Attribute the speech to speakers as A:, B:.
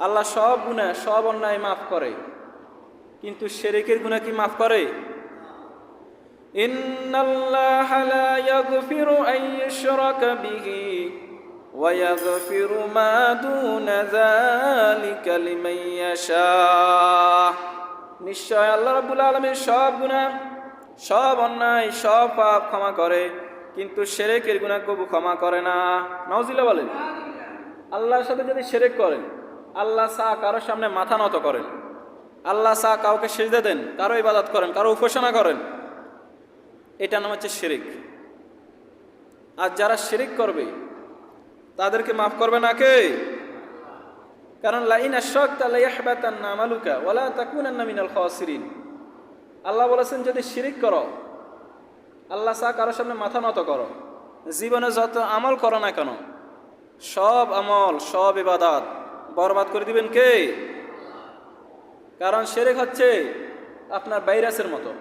A: আল্লাহ সব গুনাহ সব অন্যায় মাফ করে, কিন্তু শিরকের গুনাহ কি মাফ করে? ইন্নাল্লাহা লা ইয়াগফিরু আন ইউশরাকা বিহি ওয়া ইয়াগফিরু মা দুনা যালিকা লিমান ইয়াশা। নিশ্চয় আল্লাহ রাব্বুল আলামিন সব গুনাহ সব অন্যায় সব পাপ ক্ষমা করে, কিন্তু শিরকের গুনাহ কবু ক্ষমা করে না। নাউজুবিল্লাহ বলেন। আল্লাহর সাথে যদি শিরক করেন, আল্লাহ ছাড়া কারোর সামনে মাথা নত করেন, আল্লাহ ছাড়া কাউকে সিজদা দেন, কারো ইবাদত করেন, কারো উপাসনা করেন, এটা নাম হচ্ছে শিরক। আর যারা শিরক করবে তাদেরকে মাফ করবে না কে? কারণ লাইন আশরাকতা লায়াহবাতান্না আমালুকা ওয়া লা তাকুনান্না মিনাল খাসিরিন। আল্লাহ বলেছেন যদি শিরক করো, আল্লাহ ছাড়া কারোর সামনে মাথা নত করো, জীবনে যত আমল করো না কেন সব আমল সব ইবাদত বরবাদ করে দিবেন কে? কারণ শিরক হচ্ছে আপনার ভাইরাসের মতো।